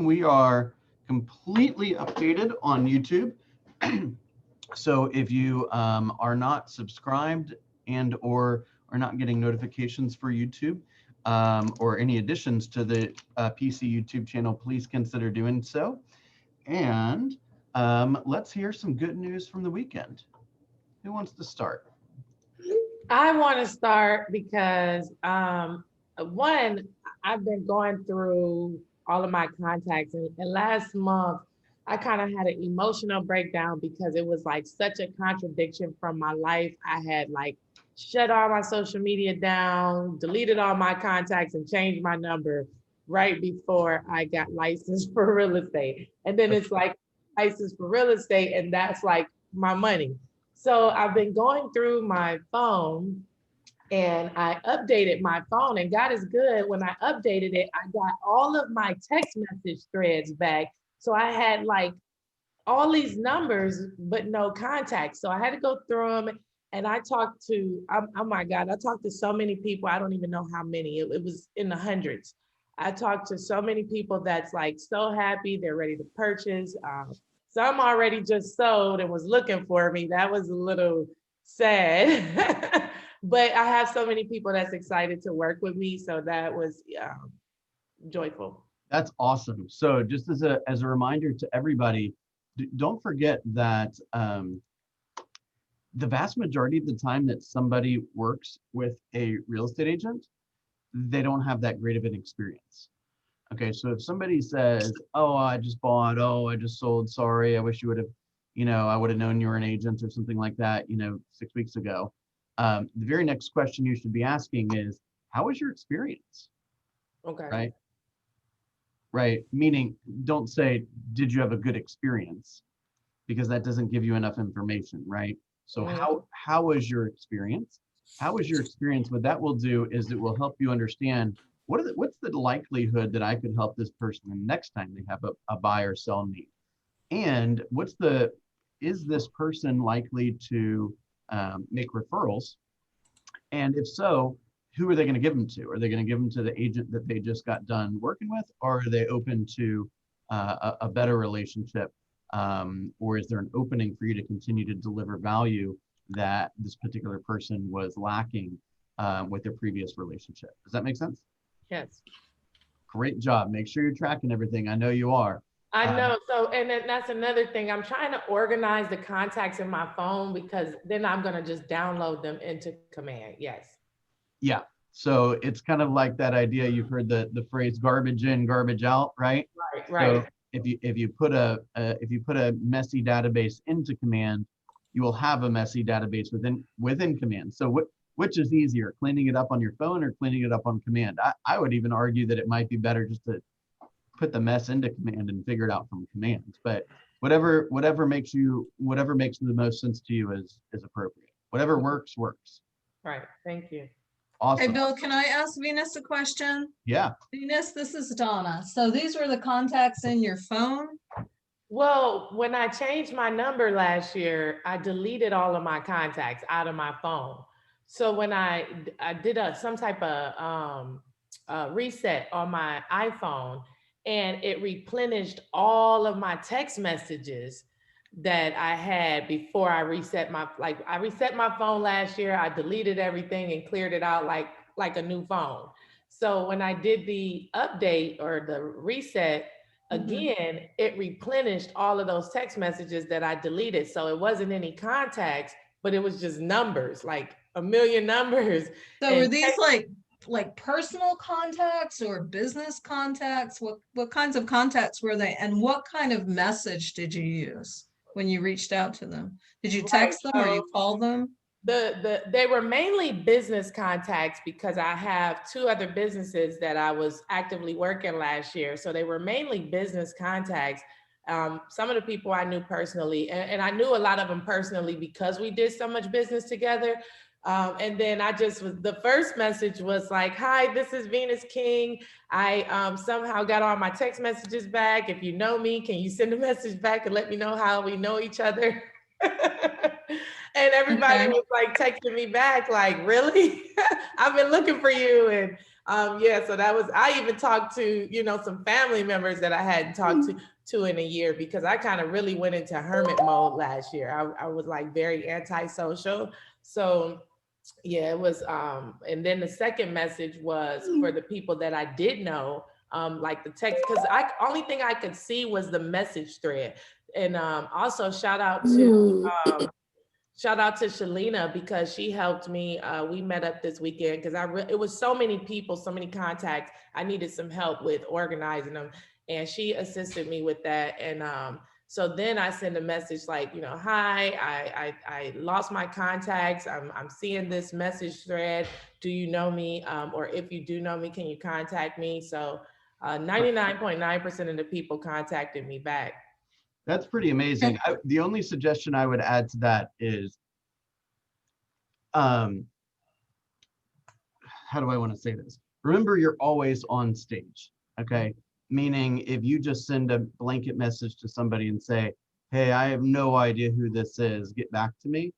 we are completely updated on YouTube. So if you are not subscribed and or are not getting notifications for YouTube or any additions to the PC YouTube channel, please consider doing so. And let's hear some good news from the weekend. Who wants to start? I want to start because one, I've been going through all of my contacts, and last month I kind of had an emotional breakdown because it was like such a contradiction from my life. I had like shut all my social media down, deleted all my contacts, and changed my number right before I got licensed for real estate. And then it's like licensed for real estate, and that's like my money. So I've been going through my phone and I updated my phone, and God is good. When I updated it, I got all of my text message threads back. So I had like all these numbers, but no contacts. So I had to go through them, and I talked to, oh my God, I talked to so many people. I don't even know how many, it was in the hundreds. I talked to so many people that's like so happy, they're ready to purchase. Some already just sold and was looking for me. That was a little sad. But I have so many people that's excited to work with me. So that was joyful. That's awesome. So just as a reminder to everybody, don't forget that the vast majority of the time that somebody works with a real estate agent, they don't have that great of an experience. Okay, so if somebody says, "Oh, I just bought," "Oh, I just sold," "Sorry, I wish you would have," "I would have known you were an agent," or something like that, 6 weeks ago. The very next question you should be asking is, "How was your experience?" Okay. Right? Right. Meaning, don't say, "Did you have a good experience?" Because that doesn't give you enough information, right? So how was your experience? How was your experience? What that will do is it will help you understand what's the likelihood that I could help this person the next time they have a buy or sell need, and is this person likely to make referrals, and if so, who are they going to give them to? Are they going to give them to the agent that they just got done working with, or are they open to a better relationship? Or is there an opening for you to continue to deliver value that this particular person was lacking with their previous relationship? Does that make sense? Yes. Great job. Make sure you're tracking everything. I know you are. I know. So, and then that's another thing. I'm trying to organize the contacts in my phone because then I'm going to just download them into Command. Yes. Yeah. So it's kind of like that idea. You've heard the phrase "garbage in, garbage out," right? Right. So Right. if you put a messy database into Command, you will have a messy database within Command. So which is easier, cleaning it up on your phone or cleaning it up on Command? I would even argue that it might be better just to put the mess into Command and figure it out from Command. But whatever makes the most sense to you is appropriate. Whatever works. Right. Thank you. Hey, Awesome. Bill, can I ask Venus a question? Yeah. Venus, this is Donna. So these were the contacts in your phone? Well, when I changed my number last year, I deleted all of my contacts out of my phone. So when I did some type of reset on my iPhone, and it replenished all of my text messages that I had before I reset I reset my phone last year. I deleted everything and cleared it out like a new phone. So when I did the update or the reset, again, it replenished all of those text messages that I deleted. So it wasn't any contacts, but it was just numbers, like a million numbers. So were these like personal contacts or business contacts? What kinds of contacts were they? And what kind of message did you use when you reached out to them? Did you text them or you call them? They were mainly business contacts because I have two other businesses that I was actively working last year. So they were mainly business contacts. Some of the people I knew personally, and I knew a lot of them personally because we did so much business together. And then the first message was like, "Hi, this is Venus King. I somehow got all my text messages back. If you know me, can you send a message back and let me know how we know each other?" And everybody was like texting me back, like, "Really? I've been looking for you." And Yeah, so that was, I even talked to, some family members that I hadn't talked to in a year, because I kind of really went into hermit mode last year. I was like very antisocial. So yeah, it was, and then the second message was for the people that I did know, like the text, because I only thing I could see was the message thread. And also shout out to Shalina, because she helped me. We met up this weekend because it was so many people, so many contacts. I needed some help with organizing them, and she assisted me with that. And so then I send a message like, hi, I lost my contacts. I'm seeing this message thread. Do you know me? Or if you do know me, can you contact me? So 99.9% of the people contacted me back. That's pretty amazing. The only suggestion I would add to that is, how do I want to say this? Remember, you're always on stage, okay? Meaning if you just send a blanket message to somebody and say, hey, I have no idea who this is, get back to me.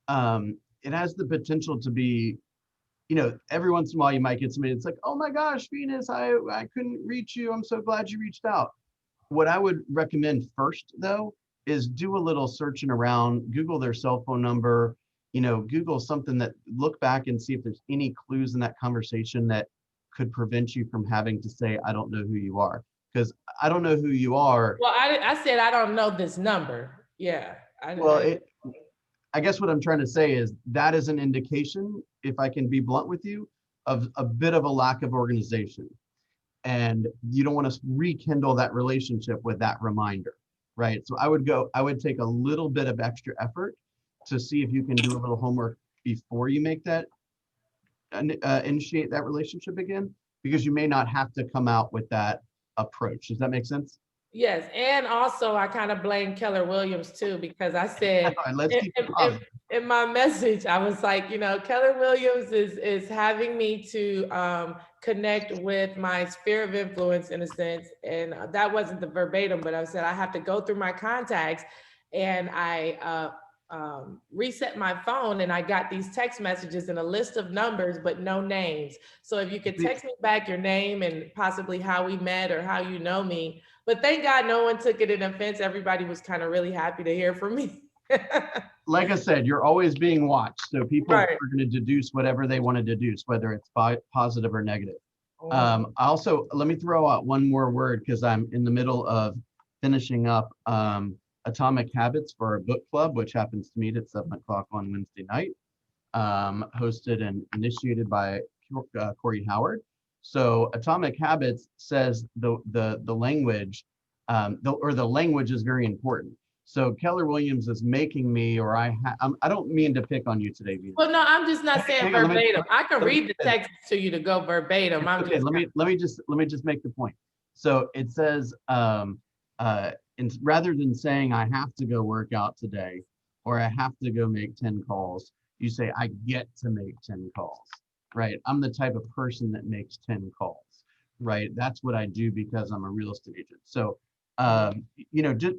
It has the potential to be, every once in a while you might get somebody that's like, oh my gosh, Venus, I couldn't reach you. I'm so glad you reached out. What I would recommend first, though, is do a little searching around, Google their cell phone number, Google something, that look back and see if there's any clues in that conversation that could prevent you from having to say, I don't know who you are. Because I don't know who you are. Well, I said, I don't know this number. Yeah. I guess what I'm trying to say is that is an indication, if I can be blunt with you, of a bit of a lack of organization. And you don't want to rekindle that relationship with that reminder, right? So I would take a little bit of extra effort to see if you can do a little homework before you make that, initiate that relationship again, because you may not have to come out with that approach. Does that make sense? Yes, and also I kind of blame Keller Williams too, because I said Let's keep it positive. In my message, I was like, Keller Williams is having me to connect with my sphere of influence, in a sense, and that wasn't the verbatim, but I said I have to go through my contacts, and I reset my phone, and I got these text messages and a list of numbers, but no names. So if you could text me back your name and possibly how we met or how you know me. But thank God no one took it in offense. Everybody was kind of really happy to hear from me. Like I said, you're always being watched. So people Right. are going to deduce whatever they want to deduce, whether it's positive or negative. Also, let me throw out one more word, because I'm in the middle of finishing up Atomic Habits for our book club, which happens to meet at 7:00 on Wednesday night, hosted and initiated by Corey Howard. So Atomic Habits says the language, the language is very important. So Keller Williams is making me, or I don't mean to pick on you today, Venus. Well, no, I'm just not saying verbatim. I can read the text to you to go verbatim. Okay, let me just make the point. So it says, rather than saying I have to go work out today, or I have to go make 10 calls, you say I get to make 10 calls, right? I'm the type of person that makes 10 calls, right? That's what I do because I'm a real estate agent. So, just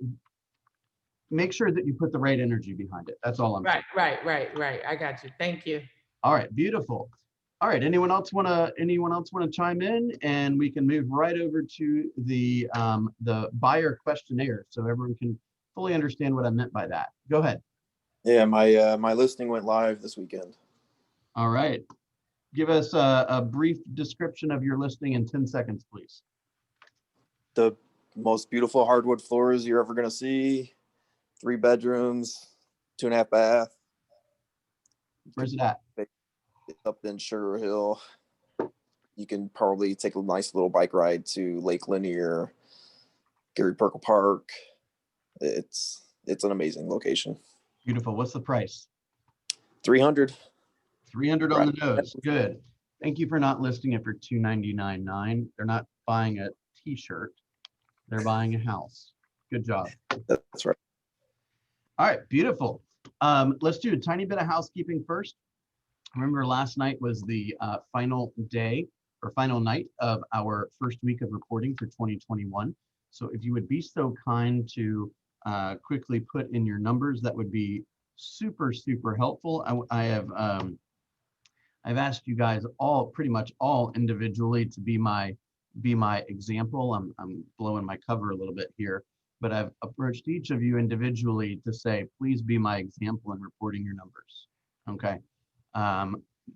make sure that you put the right energy behind it. That's all I'm saying. Right. I got you. Thank you. All right, beautiful. All right, anyone else want to chime in, and we can move right over to the buyer questionnaire, so everyone can fully understand what I meant by that. Go ahead. Yeah, my listing went live this weekend. All right, give us a brief description of your listing in 10 seconds, please. The most beautiful hardwood floors you're ever gonna see. 3 bedrooms, 2.5 bath. Where's it at? Up in Sugar Hill. You can probably take a nice little bike ride to Lake Lanier, Gary Perkle Park. It's an amazing location. Beautiful. What's the price? 300. 300 on the nose. Good. Thank you for not listing it for $299.9. They're not buying a t-shirt. They're buying a house. Good job. That's right. All right, beautiful. Let's do a tiny bit of housekeeping first. Remember, last night was the final day or final night of our first week of reporting for 2021. So if you would be so kind to quickly put in your numbers, that would be super, super helpful. I I've asked you guys all, pretty much all individually, to be my example. I'm blowing my cover a little bit here, but I've approached each of you individually to say, please be my example in reporting your numbers. Okay.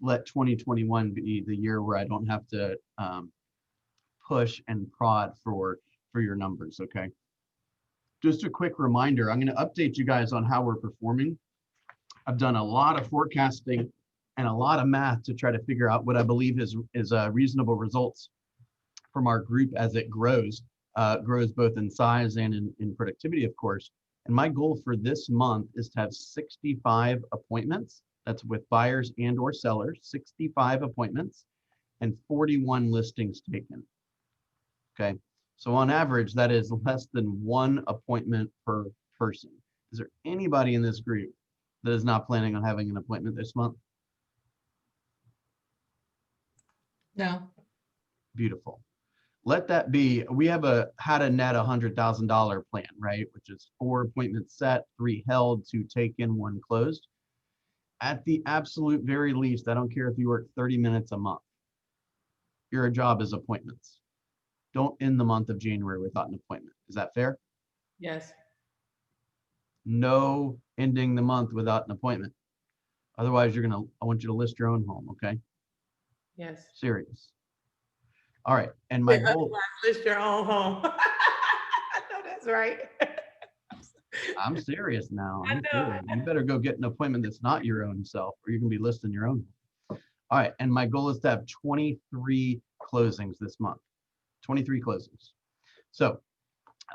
Let 2021 be the year where I don't have to push and prod for your numbers. Okay. Just a quick reminder, I'm going to update you guys on how we're performing. I've done a lot of forecasting and a lot of math to try to figure out what I believe is reasonable results from our group as it grows both in size and in productivity, of course. And my goal for this month is to have 65 appointments. That's with buyers and or sellers, 65 appointments and 41 listings taken. Okay. So on average, that is less than one appointment per person. Is there anybody in this group that is not planning on having an appointment this month? No. Beautiful. Let that be. We have how to net $100,000 plan, right? Which is 4 appointments set, 3 held, 2 taken, 1 closed. At the absolute very least, I don't care if you work 30 minutes a month. Your job is appointments. Don't end the month of January without an appointment. Is that fair? Yes. No ending the month without an appointment. Otherwise, I want you to list your own home, okay? Yes. Serious. All right, and my goal. List your own home. I know that's right. I'm serious now. I'm I know. serious. You better go get an appointment that's not your own self, or you're gonna be listing your own home. All right, and my goal is to have 23 closings this month. 23 closings. So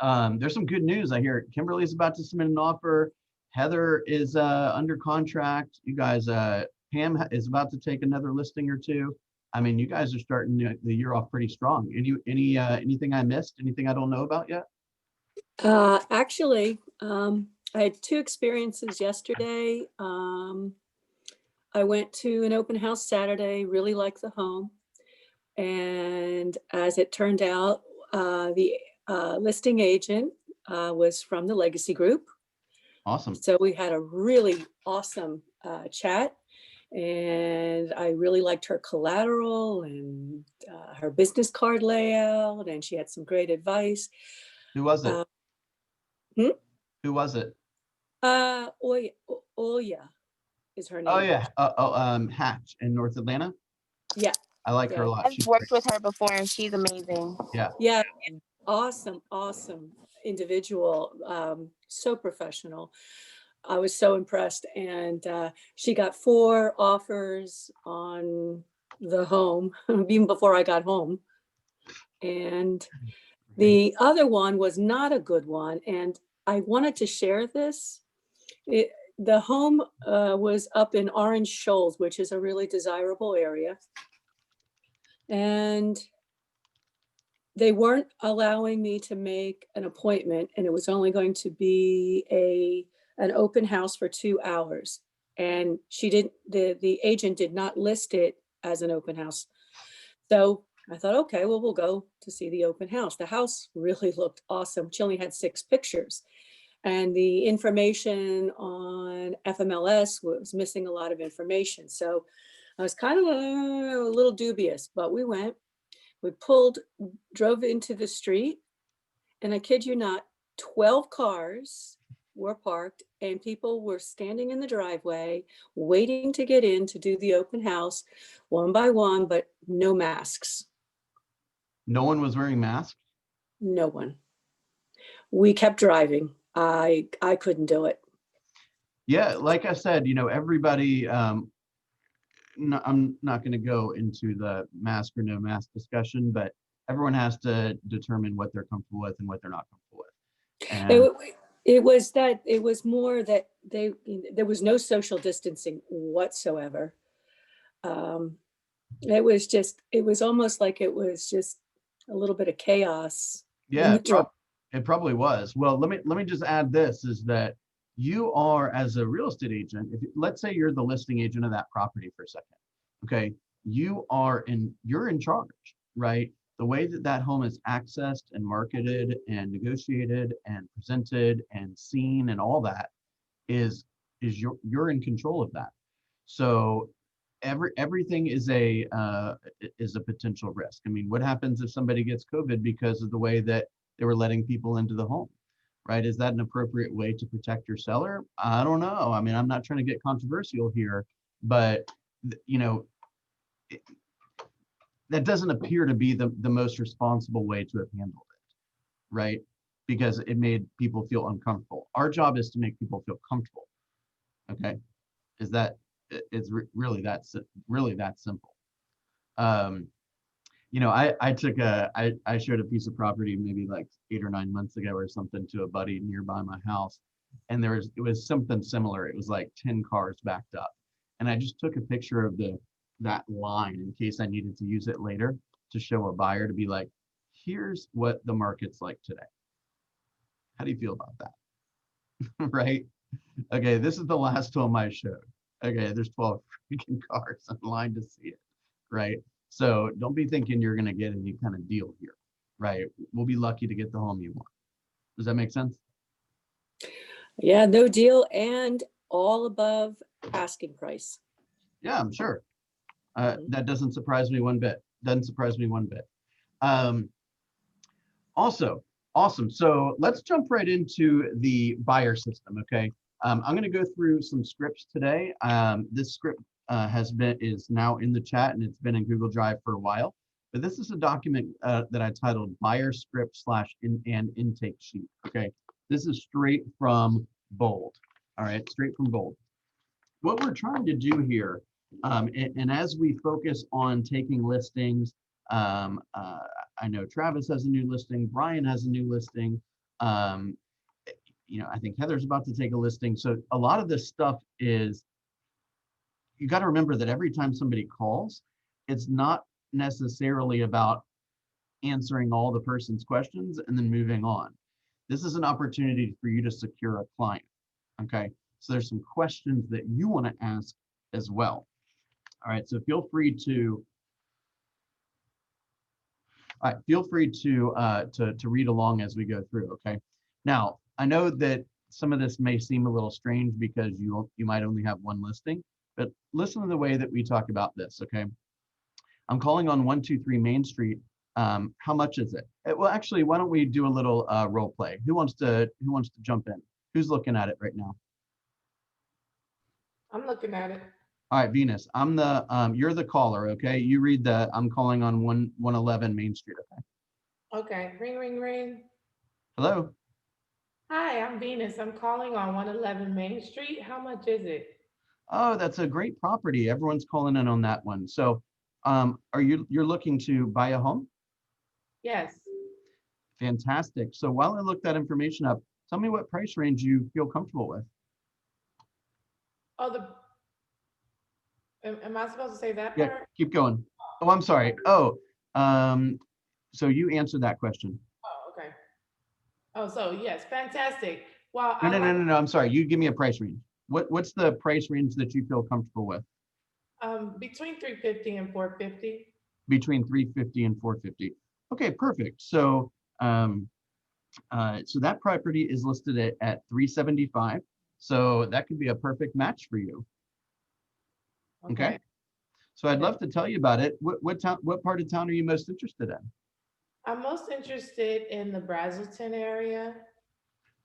there's some good news. I hear Kimberly's about to submit an offer. Heather is under contract. You guys, Pam is about to take another listing or 2. I mean, you guys are starting the year off pretty strong. Anything I missed? Anything I don't know about yet? Actually, I had 2 experiences yesterday. I went to an open house Saturday, really liked the home. And as it turned out, the listing agent was from the Legacy Group. Awesome. So we had a really awesome chat. And I really liked her collateral and her business card layout, and she had some great advice. Who was it? Who was it? Oya is her name. Oh yeah, Hatch in North Atlanta. Yeah, I like her a lot. I've worked with her before, and she's amazing. Yeah, awesome individual. So professional. I was so impressed, and she got 4 offers on the home even before I got home. And the other one was not a good one, and I wanted to share this. The home was up in Orange Shoals, which is a really desirable area. And they weren't allowing me to make an appointment, and it was only going to be an open house for 2 hours. And the agent did not list it as an open house. So I thought, okay, well, we'll go to see the open house. The house really looked awesome. She only had 6 pictures. And the information on FMLS was missing a lot of information. So I was kind of a little dubious, but we went. We drove into the street, and I kid you not, 12 cars were parked and people were standing in the driveway waiting to get in to do the open house one by one, but no masks. No one was wearing masks? No one. We kept driving. I couldn't do it. Yeah, like I said, everybody, I'm not going to go into the mask or no mask discussion, but everyone has to determine what they're comfortable with and what they're not comfortable with. And it was more that there was no social distancing whatsoever. It was almost like it was just a little bit of chaos. Yeah, it probably was. Well, let me just add this, is that you are, as a real estate agent, let's say you're the listing agent of that property for a second, okay? You're in charge, right? The way that home is accessed and marketed and negotiated and presented and seen and all that is you're in control of that. So everything is a potential risk. I mean, what happens if somebody gets COVID because of the way that they were letting people into the home, right? Is that an appropriate way to protect your seller? I don't know. I mean, I'm not trying to get controversial here, but you know, that doesn't appear to be the most responsible way to have handled it, right? Because it made people feel uncomfortable. Our job is to make people feel comfortable. Okay, is that it's really that simple. Um, you know, I showed a piece of property maybe like 8 or 9 months ago or something to a buddy nearby my house, and it was something similar. It was like 10 cars backed up, and I just took a picture of that line in case I needed to use it later to show a buyer to be like, here's what the market's like today. How do you feel about that? Right? Okay, this is the last home I showed. Okay, there's 12 freaking cars in line to see it, right? So don't be thinking you're going to get any kind of deal here, right? We'll be lucky to get the home you want. Does that make sense? Yeah, no deal and all above asking price. Yeah, I'm sure. That doesn't surprise me one bit. Doesn't surprise me one bit. Also, awesome. So let's jump right into the buyer system, okay? I'm going to go through some scripts today. This script is now in the chat and it's been in Google Drive for a while. But this is a document that I titled Buyer Script and Intake Sheet, okay? This is straight from Bold, all right? Straight from Bold. What we're trying to do here, and as we focus on taking listings, I know Travis has a new listing, Brian has a new listing, you know, I think Heather's about to take a listing. So a lot of this stuff is, you got to remember that every time somebody calls, it's not necessarily about answering all the person's questions and then moving on. This is an opportunity for you to secure a client, okay? So there's some questions that you want to ask as well. All right, so feel free to read along as we go through, okay? Now, I know that some of this may seem a little strange because you might only have one listing, but listen to the way that we talk about this, okay? I'm calling on 123 Main Street. How much is it? Well, actually, why don't we do a little role play? Who wants to jump in? Who's looking at it right now? I'm looking at it. All right, Venus, you're the caller, okay? You read I'm calling on 111 Main Street, okay? Okay, ring, ring, ring. Hello? Hi, I'm Venus. I'm calling on 111 Main Street. How much is it? Oh, that's a great property. Everyone's calling in on that one. So, you're looking to buy a home? Yes. Fantastic. So while I look that information up, tell me what price range you feel comfortable with. Oh, am I supposed to say that Yeah, part? keep going. Oh, I'm sorry. Oh, so you answered that question. Oh, okay. Oh, so yes, fantastic. Well, No. I'm sorry. You give me a price range. What's the price range that you feel comfortable with? Between 350 and 450. Between 350 and 450. Okay, perfect. So, so that property is listed at 375. So that could be a perfect match for you. Okay. So I'd love to tell you about it. What part of town are you most interested in? I'm most interested in the Brazelton area.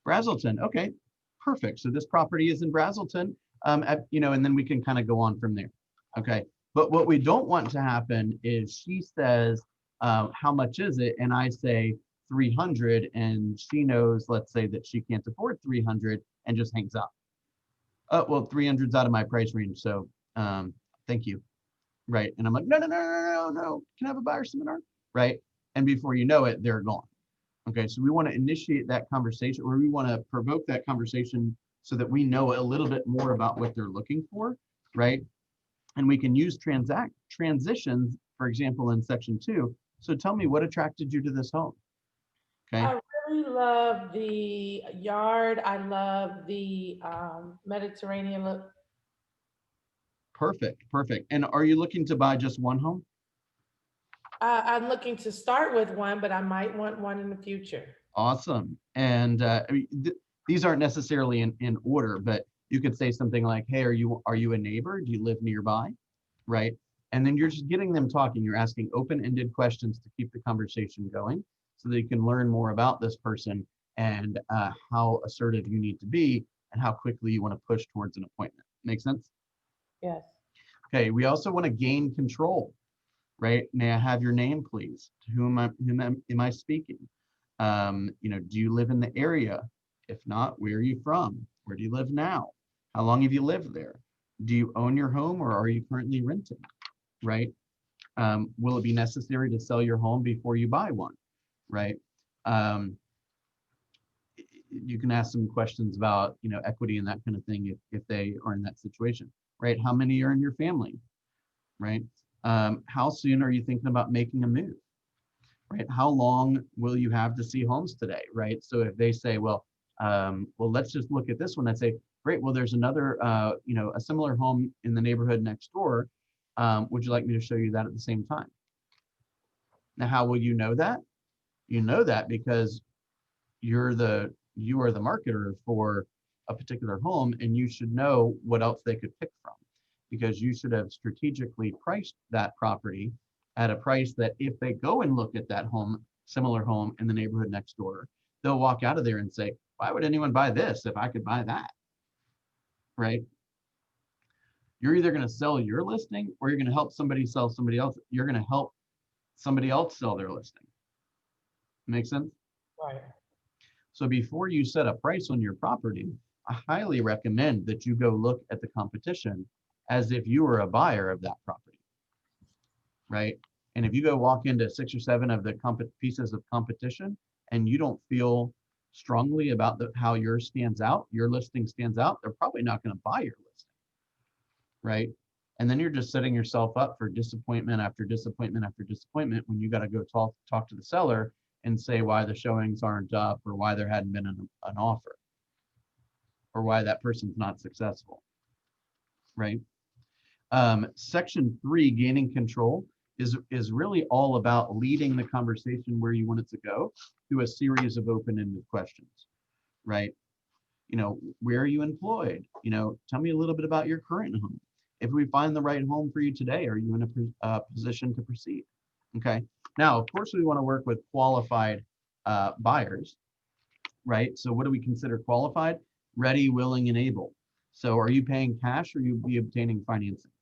Brazelton. Okay, perfect. So this property is in Brazelton, you know, and then we can kind of go on from there. Okay. But what we don't want to happen is she says, how much is it? And I say 300, and she knows, let's say that she can't afford 300 and just hangs up. Oh, well, 300's out of my price range. So thank you. Right. And I'm like, no. Can I have a buyer seminar? Right. And before you know it, they're gone. Okay. So we want to initiate that conversation, or we want to provoke that conversation so that we know a little bit more about what they're looking for. Right. And we can use transitions, for example, in section 2. So tell me, what attracted you to this home? Okay. I really love the yard. I love the Mediterranean look. Perfect. And are you looking to buy just one home? I'm looking to start with one, but I might want one in the future. Awesome. And I mean, these aren't necessarily in order, but you could say something like, hey, are you a neighbor? Do you live nearby? right? And then you're just getting them talking. You're asking open-ended questions to keep the conversation going so that you can learn more about this person and how assertive you need to be and how quickly you want to push towards an appointment. Make sense? Yes. Okay, we also want to gain control, right? May I have your name, please? To whom am I speaking? You know, do you live in the area? If not, where are you from? Where do you live now? How long have you lived there? Do you own your home or are you currently renting? Right? Will it be necessary to sell your home before you buy one? Right? You can ask some questions about, you know, equity and that kind of thing if they are in that situation. Right? How many are in your family? Right? How soon are you thinking about making a move? Right? How long will you have to see homes today? Right? So if they say, well, let's just look at this one. I'd say, great. Well, there's another, you know, a similar home in the neighborhood next door. Would you like me to show you that at the same time? Now, how will you know that? You know that because you are the marketer for a particular home, and you should know what else they could pick from, because you should have strategically priced that property at a price that if they go and look at that home, similar home in the neighborhood next door, they'll walk out of there and say, why would anyone buy this if I could buy that? Right? You're either going to sell your listing or you're going to help somebody sell somebody else. You're going to help somebody else sell their listing. Make sense? Right. So before you set a price on your property, I highly recommend that you go look at the competition as if you were a buyer of that property, right? And if you go walk into 6 or 7 of the pieces of competition and you don't feel strongly about how yours stands out, your listing stands out, they're probably not going to buy your listing, right? And then you're just setting yourself up for disappointment after disappointment after disappointment when you got to go talk to the seller and say why the showings aren't up or why there hadn't been an offer or why that person's not successful, right? Section 3, gaining control, is really all about leading the conversation where you want it to go through a series of open-ended questions, right? You know, where are you employed? You know, tell me a little bit about your current home. If we find the right home for you today, are you in a position to proceed? Okay. Now, of course, we want to work with qualified buyers, right? So what do we consider qualified? Ready, willing, and able. So are you paying cash or you be obtaining financing?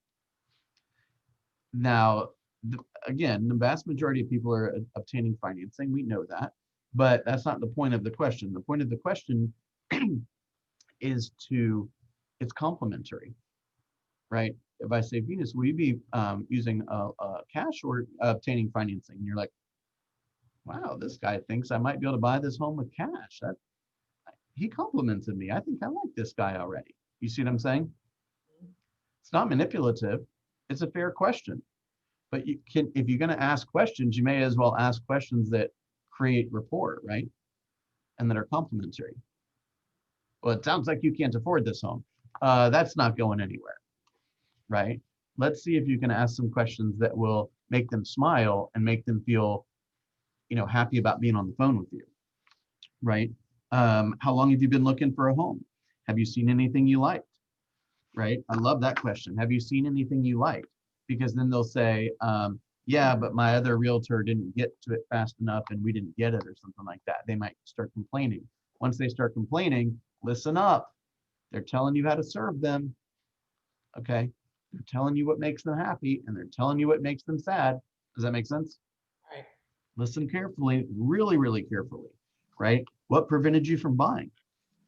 Now, again, the vast majority of people are obtaining financing. We know that, but that's not the point of the question. The point of the question is it's complementary, right? If I say, Venus, will you be using cash or obtaining financing? And you're like, wow, this guy thinks I might be able to buy this home with cash. He complimented me. I think I like this guy already. You see what I'm saying? It's not manipulative. It's a fair question. But if you're going to ask questions, you may as well ask questions that create rapport, right? And that are complementary. Well, it sounds like you can't afford this home. That's not going anywhere, right? Let's see if you can ask some questions that will make them smile and make them feel, you know, happy about being on the phone with you, right? How long have you been looking for a home? Have you seen anything you liked? Right? I love that question. Have you seen anything you liked? Because then they'll say, yeah, but my other realtor didn't get to it fast enough and we didn't get it or something like that. They might start complaining. Once they start complaining, listen up. They're telling you how to serve them. Okay? They're telling you what makes them happy and they're telling you what makes them sad. Does that make sense? Right. Listen carefully, really, really carefully, right? What prevented you from buying?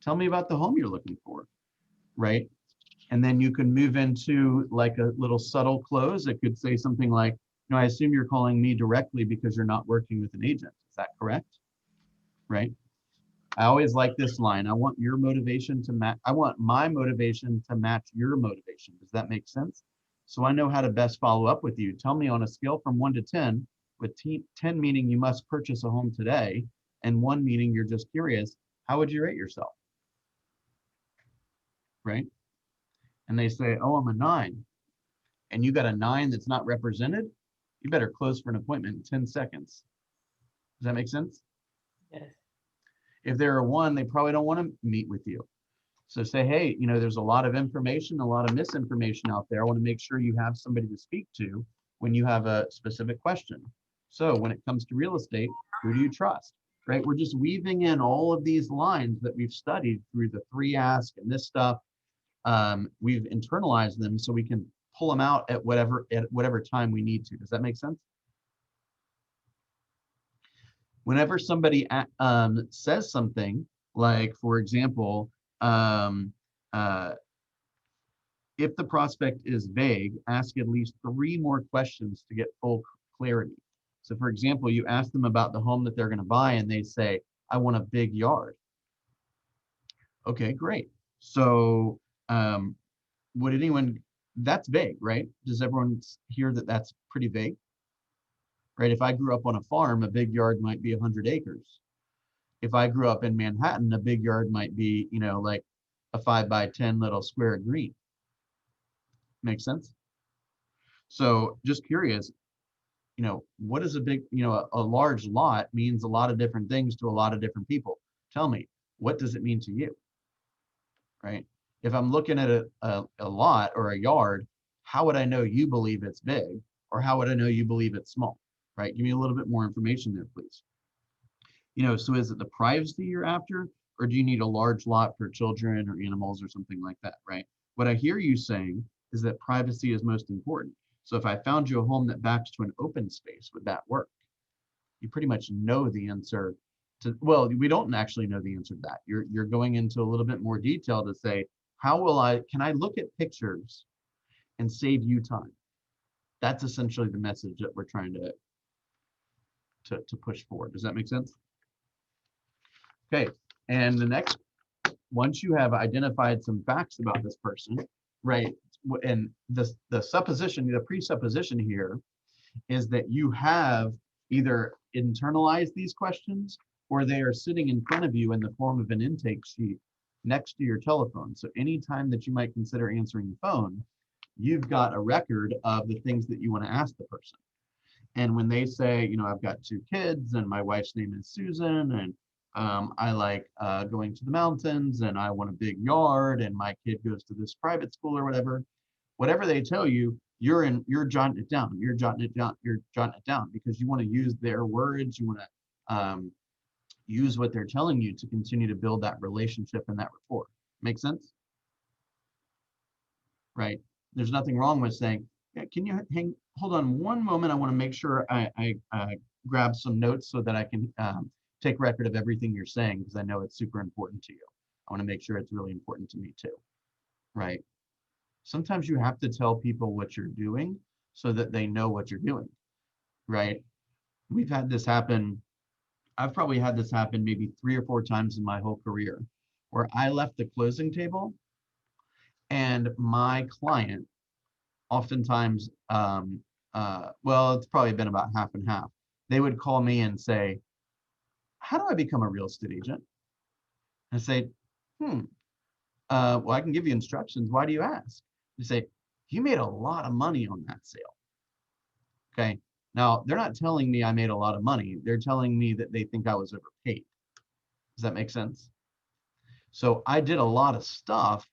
Tell me about the home you're looking for, right? And then you can move into like a little subtle close. It could say something like, no, I assume you're calling me directly because you're not working with an agent. Is that correct? Right? I always like this line. I want your motivation to match. I want my motivation to match your motivation. Does that make sense? So I know how to best follow up with you. Tell me on a scale from 1 to 10, with 10 meaning you must purchase a home today, and 1 meaning you're just curious, how would you rate yourself? Right? And they say, oh, I'm a 9, and you got a 9 that's not represented, you better close for an appointment in 10 seconds. Does that make sense? Yes. If they're a 1, they probably don't want to meet with you. So say, hey, there's a lot of information, a lot of misinformation out there. I want to make sure you have somebody to speak to when you have a specific question. So when it comes to real estate, who do you trust? Right? We're just weaving in all of these lines that we've studied through the 3 Ask and this stuff. We've internalized them so we can pull them out at whatever time we need to. Does that make sense? Whenever somebody says something, like, for example, if the prospect is vague, ask at least 3 more questions to get full clarity. So for example, you ask them about the home that they're going to buy and they say, I want a big yard. Okay, great. So that's vague, right? Does everyone hear that that's pretty vague? Right? If I grew up on a farm, a big yard might be 100 acres. If I grew up in Manhattan, a big yard might be, like a 5x10 little square green. Make sense? So just curious, what is a big, a large lot means a lot of different things to a lot of different people. Tell me, what does it mean to you? Right? If I'm looking at a lot or a yard, how would I know you believe it's big? Or how would I know you believe it's small? Right? Give me a little bit more information there, please. So is it the privacy you're after, or do you need a large lot for children or animals or something like that, right? What I hear you saying is that privacy is most important. So if I found you a home that backs to an open space, would that work? You pretty much know the answer to, well, we don't actually know the answer to that. You're going into a little bit more detail to say, can I look at pictures and save you time? That's essentially the message that we're trying to push forward. Does that make sense? Okay, and the next, once you have identified some facts about this person, right, and the presupposition here is that you have either internalized these questions or they are sitting in front of you in the form of an intake sheet next to your telephone. So anytime that you might consider answering the phone, you've got a record of the things that you want to ask the person. And when they say, I've got 2 kids and my wife's name is Susan, and I like going to the mountains, and I want a big yard, and my kid goes to this private school or whatever they tell you, you're jotting it down. You're jotting it down because you want to use their words. You want to use what they're telling you to continue to build that relationship and that rapport. Make sense? Right? There's nothing wrong with saying, yeah, can you hold on one moment? I want to make sure I grab some notes so that I can take record of everything you're saying, because I know it's super important to you. I want to make sure it's really important to me too, right? Sometimes you have to tell people what you're doing so that they know what you're doing, right? We've had this happen. I've probably had this happen maybe 3 or 4 times in my whole career, where I left the closing table and my client, oftentimes, well, it's probably been about half and half. They would call me and say, how do I become a real estate agent? I say, well, I can give you instructions. Why do you ask? You say, you made a lot of money on that sale. Okay. Now, they're not telling me I made a lot of money. They're telling me that they think I was overpaid. Does that make sense? So I did a lot of stuff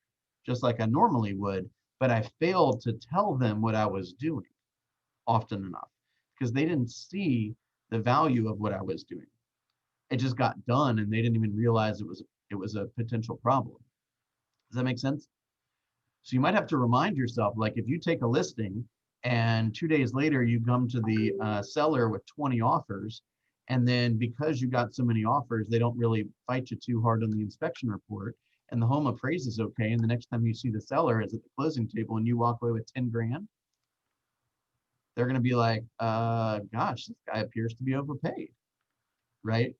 just like I normally would, but I failed to tell them what I was doing often enough because they didn't see the value of what I was doing. It just got done and they didn't even realize it was a potential problem. Does that make sense? So you might have to remind yourself, like if you take a listing and 2 days later you come to the seller with 20 offers, and then because you got so many offers, they don't really fight you too hard on the inspection report, and the home appraises okay, and the next time you see the seller is at the closing table and you walk away with 10 grand, they're going to be like, gosh, this guy appears to be overpaid, right?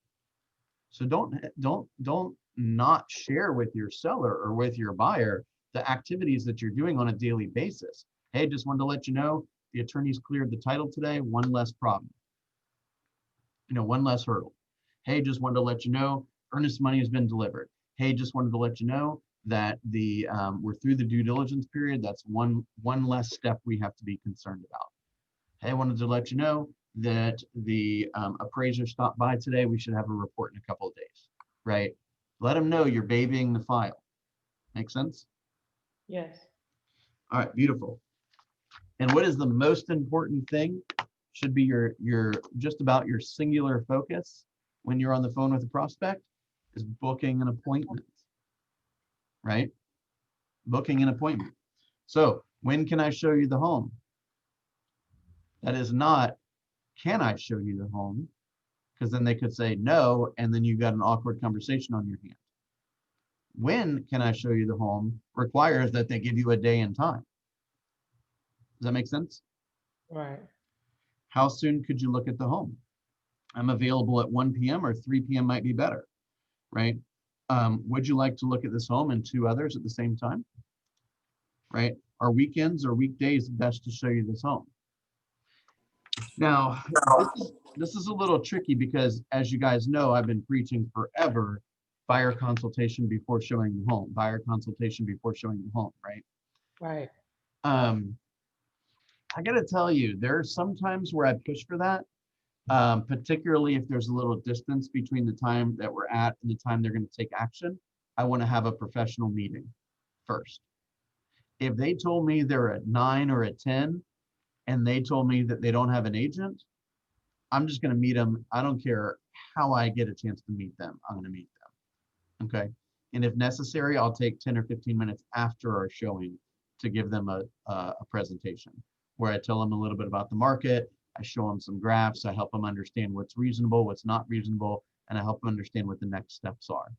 So don't not share with your seller or with your buyer the activities that you're doing on a daily basis. Hey, just wanted to let you know the attorneys cleared the title today, one less problem. One less hurdle. Hey, just wanted to let you know earnest money has been delivered. Hey, just wanted to let you know that we're through the due diligence period. That's one less step we have to be concerned about. Hey, I wanted to let you know that the appraiser stopped by today. We should have a report in a couple of days, right? Let them know you're babying the file. Make sense? Yes. All right, beautiful. And what is the most important thing? Should be your just about your singular focus when you're on the phone with a prospect is booking an appointment, right? Booking an appointment. So when can I show you the home? That is not, can I show you the home? Because then they could say no, and then you've got an awkward conversation on your hand. When can I show you the home requires that they give you a day and time. Does that make sense? Right. How soon could you look at the home? I'm available at 1 p.m. or 3 p.m. might be better, right? Would you like to look at this home and 2 others at the same time? Right? Are weekends or weekdays best to show you this home? Now, this is a little tricky because, as you guys know, I've been preaching forever, buyer consultation before showing the home, buyer consultation before showing the home, right? Right. I got to tell you, there are some times where I push for that, particularly if there's a little distance between the time that we're at and the time they're going to take action. I want to have a professional meeting first. If they told me they're at 9 or at 10 and they told me that they don't have an agent, I'm just going to meet them. I don't care how I get a chance to meet them. I'm going to meet them. Okay. And if necessary, I'll take 10 or 15 minutes after our showing to give them a presentation where I tell them a little bit about the market. I show them some graphs. I help them understand what's reasonable, what's not reasonable, and I help them understand what the next steps are.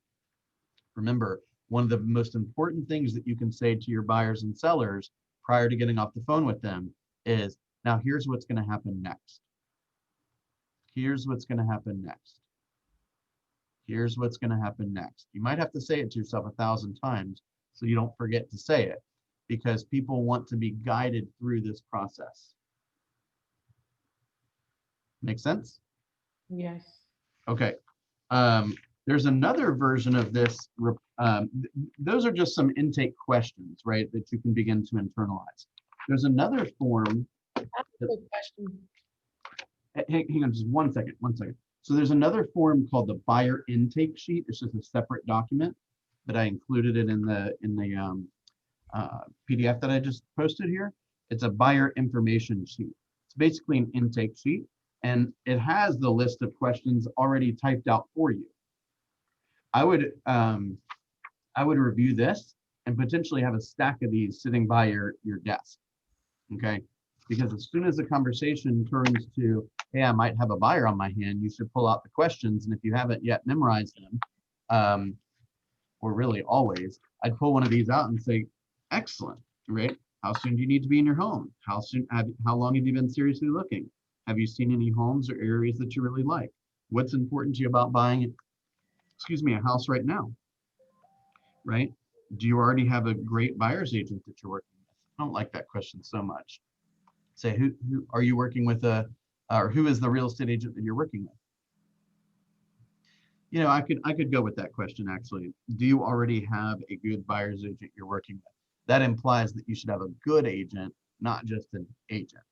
Remember, one of the most important things that you can say to your buyers and sellers prior to getting off the phone with them is, now here's what's going to happen next. Here's what's going to happen next. Here's what's going to happen next. You might have to say it to yourself 1,000 times so you don't forget to say it, because people want to be guided through this process. Make sense? Yes. Okay. There's another version of this. Those are just some intake questions, right, that you can begin to internalize. There's another form. I have a quick question. Hang on just one second. So there's another form called the buyer intake sheet. It's just a separate document, but I included it in the PDF that I just posted here. It's a buyer information sheet. It's basically an intake sheet, and it has the list of questions already typed out for you. I would review this and potentially have a stack of these sitting by your desk. Okay, because as soon as the conversation turns to, hey, I might have a buyer on my hand, you should pull out the questions, and if you haven't yet memorized them, or really always, I'd pull one of these out and say, excellent, right? How soon do you need to be in your home? How long have you been seriously looking? Have you seen any homes or areas that you really like? What's important to you about buying, a house right now, right? Do you already have a great buyer's agent that you're working with? I don't like that question so much. Say, who are you working with, or who is the real estate agent that you're working with? You know, I could go with that question actually. Do you already have a good buyer's agent you're working with? That implies that you should have a good agent, not just an agent.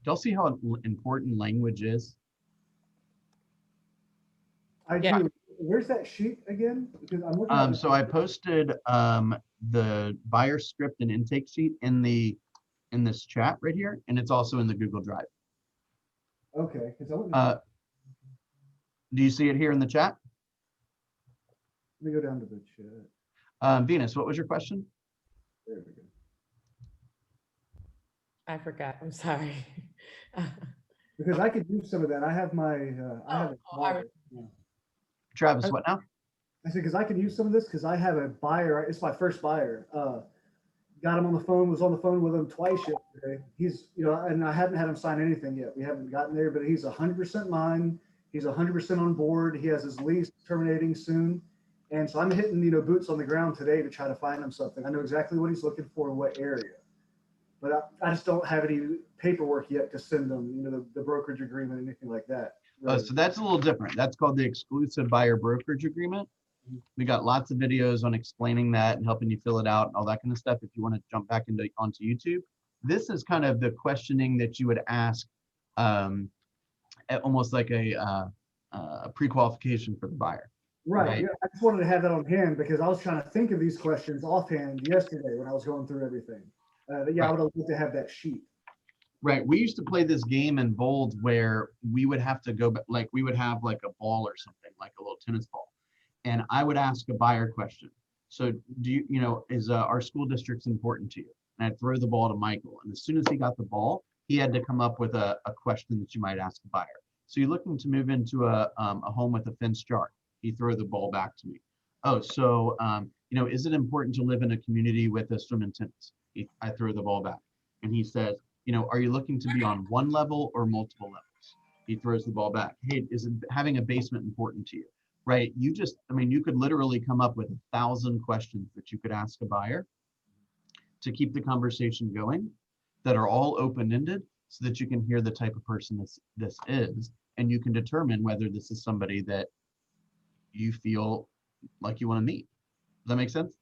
Do y'all see how important language is? I Yeah. do. Where's that sheet again? Because I'm looking at So I posted the buyer script and intake sheet in this chat right here, and it's also in the Google Drive. okay, because I wouldn't. Do you see it here in the chat? Let me go down to the chat. Venus, what was your question? There we go. I forgot. I'm sorry. Because I could use some of that. I have my. I have a buyer. Yeah. Travis, what now? I said because I can use some of this because I have a buyer. It's my first buyer. Got him on the phone. Was on the phone with him twice yesterday. He's and I haven't had him sign anything yet. We haven't gotten there, but he's 100% mine. He's 100% on board. He has his lease terminating soon. And so I'm hitting, boots on the ground today to try to find him something. I know exactly what he's looking for in what area, but I just don't have any paperwork yet to send him, the brokerage agreement, anything like that. Really. So that's a little different. That's called the exclusive buyer brokerage agreement. We got lots of videos on explaining that and helping you fill it out and all that kind of stuff. If you want to jump back onto YouTube, this is kind of the questioning that you would ask, almost like a pre-qualification for the buyer. Right. Right. Yeah, I just wanted to have that on hand because I was trying to think of these questions offhand yesterday when I was going through everything. Yeah, I Right. would have loved to have that sheet. Right. We used to play this game in bowls where we would have to go, like we would have like a ball or something, like a little tennis ball. And I would ask a buyer question. So do you, is our school district's important to you? And I'd throw the ball to Michael. And as soon as he got the ball, he had to come up with a question that you might ask a buyer. So you're looking to move into a home with a fenced yard. He threw the ball back to me. Oh, so, is it important to live in a community with a swim and tennis? I throw the ball back. And he says, are you looking to be on one level or multiple levels? He throws the ball back. Hey, is having a basement important to you? Right? You could literally come up with 1,000 questions that you could ask a buyer to keep the conversation going that are all open-ended so that you can hear the type of person this is, and you can determine whether this is somebody that you feel like you want to meet. Does that make sense?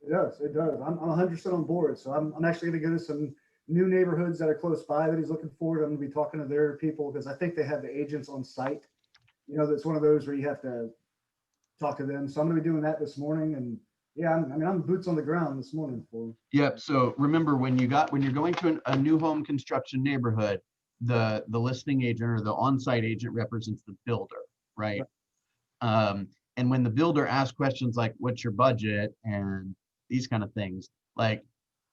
It does. It does. I'm 100% on board. So I'm actually going to go to some new neighborhoods that are close by that he's looking forward. I'm going to be talking to their people because I think they have the agents on site. That's one of those where you have to talk to them. So I'm going to be doing that this morning. And yeah, I'm boots on the ground this morning for them. Yep. So remember, when you're going to a new home construction neighborhood, the listing agent or the on-site agent represents the builder, right? And when the builder asks questions like, "What's your budget?" and these kind of things, like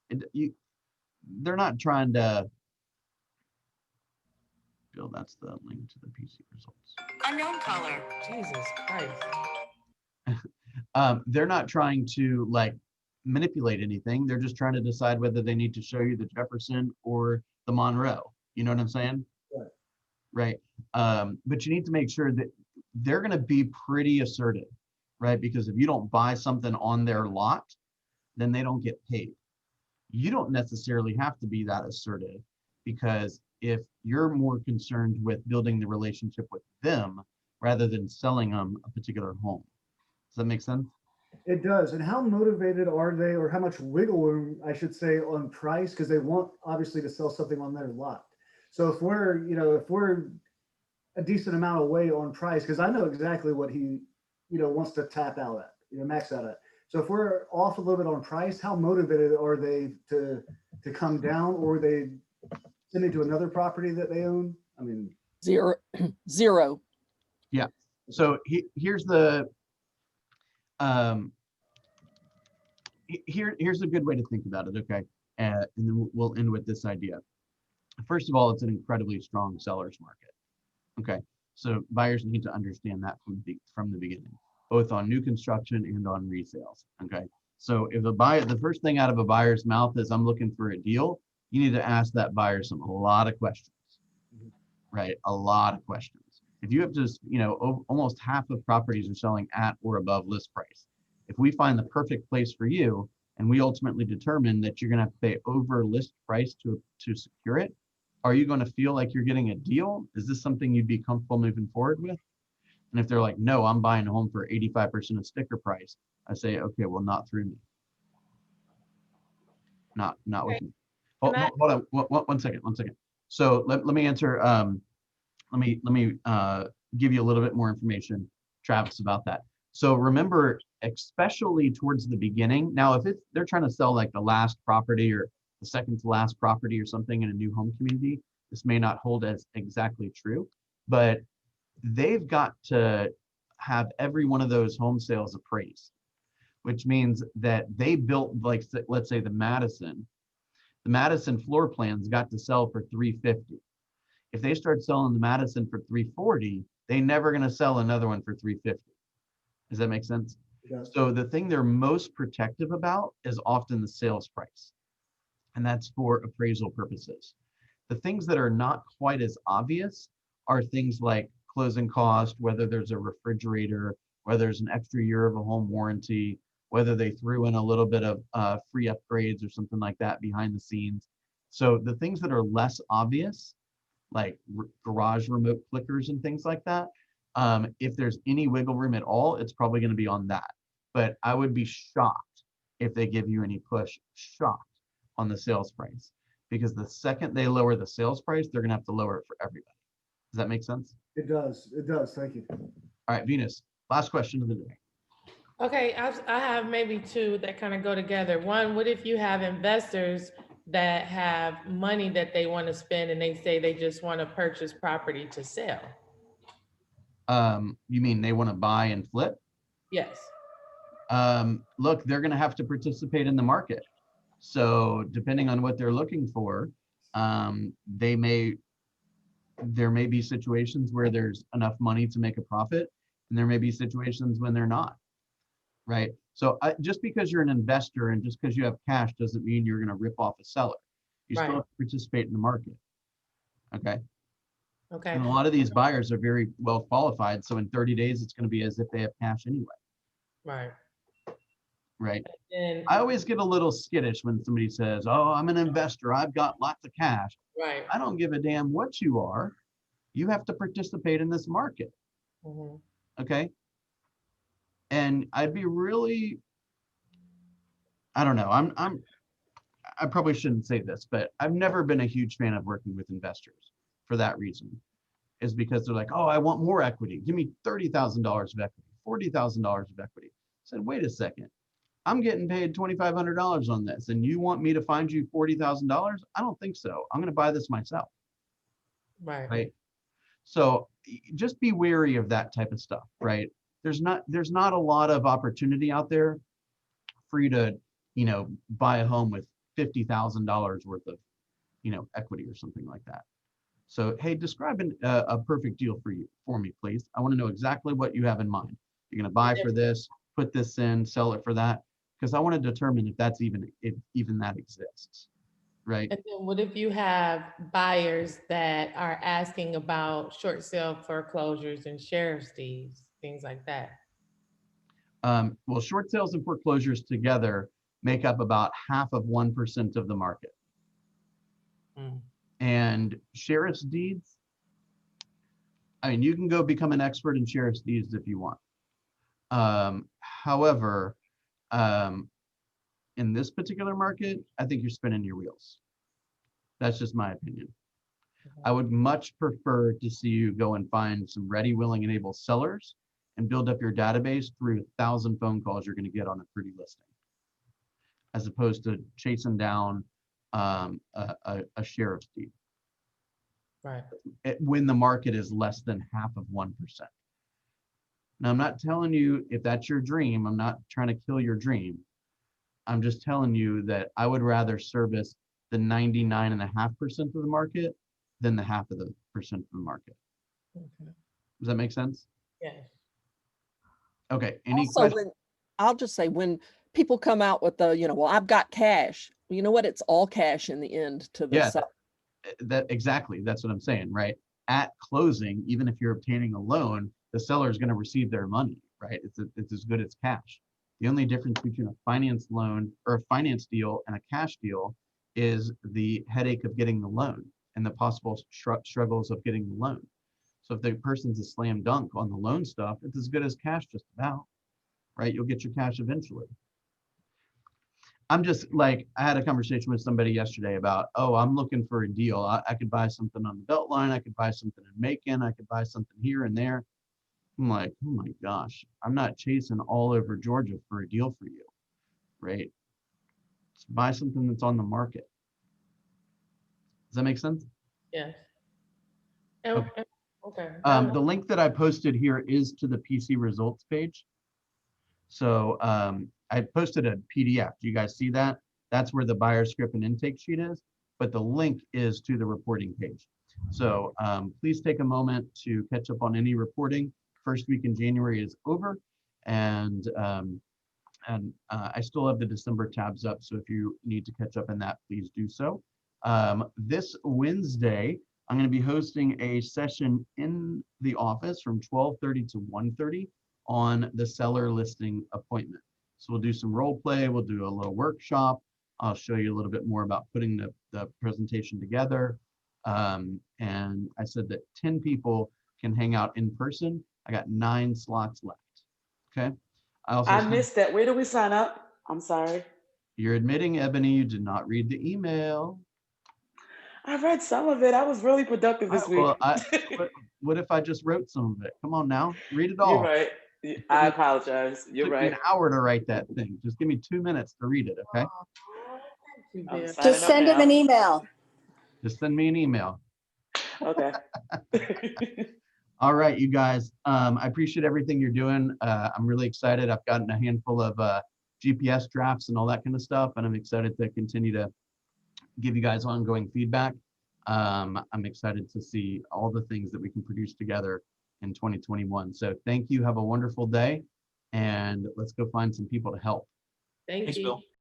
they're not trying to. Bill, that's the link to the PC results. Unknown caller. Jesus Christ. They're not trying to like manipulate anything. They're just trying to decide whether they need to show you the Jefferson or the Monroe. You know what I'm saying? Right. Right. But you need to make sure that they're going to be pretty assertive, right? Because if you don't buy something on their lot, then they don't get paid. You don't necessarily have to be that assertive, because if you're more concerned with building the relationship with them rather than selling them a particular home. Does that make sense? It does. And how motivated are they, or how much wiggle room, I should say, on price? Because they want obviously to sell something on their lot. So if we're a decent amount away on price, because I know exactly what he, wants to tap out at, max out at. So if we're off a little bit on price, how motivated are they to come down, or are they sending to another property that they own? I mean, Zero. Yeah. So here's the here's a good way to think about it. Okay. And then we'll end with this idea. First of all, it's an incredibly strong seller's market. Okay. So buyers need to understand that from the beginning, both on new construction and on resales. Okay. So if the first thing out of a buyer's mouth is, "I'm looking for a deal," you need to ask that buyer a lot of questions, right? A lot of questions. If you have just, almost half of properties are selling at or above list price. If we find the perfect place for you, and we ultimately determine that you're going to have to pay over list price to secure it, are you going to feel like you're getting a deal? Is this something you'd be comfortable moving forward with? And if they're like, "No, I'm buying a home for 85% of sticker price," I say, "Okay, well, not through me. Not with me." Hold on, one second. So let me answer. Let me give you a little bit more information, Travis, about that. So remember, especially towards the beginning. Now, if they're trying to sell like the last property or the second to last property or something in a new home community, this may not hold as exactly true, but they've got to have every one of those home sales appraised, which means that they built, like, let's say the Madison floor plans got to sell for $350. If they start selling the Madison for $340, they never going to sell another one for $350. Does that make sense? Yeah. So the thing they're most protective about is often the sales price, and that's for appraisal purposes. The things that are not quite as obvious are things like closing cost, whether there's a refrigerator, whether there's an extra year of a home warranty, whether they threw in a little bit of free upgrades or something like that behind the scenes. So the things that are less obvious, like garage remote clickers and things like that, if there's any wiggle room at all, it's probably going to be on that. But I would be shocked if they give you any push, shocked on the sales price, because the second they lower the sales price, they're going to have to lower it for everybody. Does that make sense? it does. It does. Thank you. All right, Venus, last question of the day. Okay, I have maybe two that kind of go together. One, what if you have investors that have money that they want to spend and they say they just want to purchase property to sell? You mean they want to buy and flip? Yes. Look, they're going to have to participate in the market. So depending on what they're looking for, there may be situations where there's enough money to make a profit, and there may be situations when they're not, right? So just because you're an investor and just because you have cash doesn't mean you're going to rip off a seller. You still Right. have to participate in the market, okay? Okay. And a lot of these buyers are very well qualified, so in 30 days, it's going to be as if they have cash anyway, Right. right? And I always get a little skittish when somebody says, oh, I'm an investor, I've got lots of cash. right. I don't give a damn what you are. You have to participate in this market, Mhm. okay? And I'd be really, I don't know, I probably shouldn't say this, but I've never been a huge fan of working with investors for that reason, is because they're like, oh, I want more equity. Give me $30,000 of equity, $40,000 of equity. I said, wait a second. I'm getting paid $2,500 on this, and you want me to find you $40,000? I don't think so. I'm going to buy this myself, Right. right? So just be wary of that type of stuff, right? There's not a lot of opportunity out there for you to, buy a home with $50,000 worth of, equity or something like that. So, hey, describe a perfect deal for me, please. I want to know exactly what you have in mind. You're going to buy for this, put this in, sell it for that, because I want to determine if that's if even that exists, right? And then what if you have buyers that are asking about short sale foreclosures and sheriff's deeds, things like that? Well, short sales and foreclosures together make up about half of 1% of the market. Mm. And sheriff's deeds, I mean, you can go become an expert in sheriff's deeds if you want. However, in this particular market, I think you're spinning your wheels. That's just my opinion. I would much prefer to see you go and find some ready, willing, and able sellers and build up your database through 1,000 phone calls you're going to get on a pretty listing, as opposed to chasing down a sheriff's deed. Right. When the market is less than half of 1%. Now, I'm not telling you if that's your dream, I'm not trying to kill your dream. I'm just telling you that I would rather service the 99.5% of the market than the half of the percent of the market. Okay. Does that make sense? Yes. Okay. Any Also, questions? I'll just say when people come out with well, I've got cash. You know what? It's all cash in the end to the Yeah, seller. exactly. That's what I'm saying, right? At closing, even if you're obtaining a loan, the seller is going to receive their money, right? It's as good as cash. The only difference between a finance loan or a finance deal and a cash deal is the headache of getting the loan and the possible struggles of getting the loan. So if the person's a slam dunk on the loan stuff, it's as good as cash just about, right? You'll get your cash eventually. I'm just like, I had a conversation with somebody yesterday about, oh, I'm looking for a deal. I could buy something on the Beltline. I could buy something in Macon. I could buy something here and there. I'm like, oh my gosh, I'm not chasing all over Georgia for a deal for you, right? Just buy something that's on the market. Does that make sense? Yes. Okay. Okay. The link that I posted here is to the PC results page. So I posted a PDF. Do you guys see that? That's where the buyer script and intake sheet is, but the link is to the reporting page. So please take a moment to catch up on any reporting. First week in January is over, and I still have the December tabs up. So if you need to catch up on that, please do so. This Wednesday, I'm going to be hosting a session in the office from 12:30 to 1:30 on the seller listing appointment. So we'll do some role play, we'll do a little workshop. I'll show you a little bit more about putting the presentation together. And I said that 10 people can hang out in person. I got 9 slots left. Okay. I missed that. Where do we sign up? I'm sorry. You're admitting, Ebony, you did not read the email. I read some of it. I was really productive this week. Well, what if I just wrote some of it? Come on now, read it all. You're right. I apologize. You're Took me right. an hour to write that thing. Just give me 2 minutes to read it, okay? Thank you, I'm Bill. signing Just up send him now. an email. Just send me an email. Okay. All right, you guys. I appreciate everything you're doing. I'm really excited. I've gotten a handful of GPS drafts and all that kind of stuff, and I'm excited to continue to give you guys ongoing feedback. I'm excited to see all the things that we can produce together in 2021. So thank you. Have a wonderful day, and let's go find some people to help. Thank Thanks, you. Bill.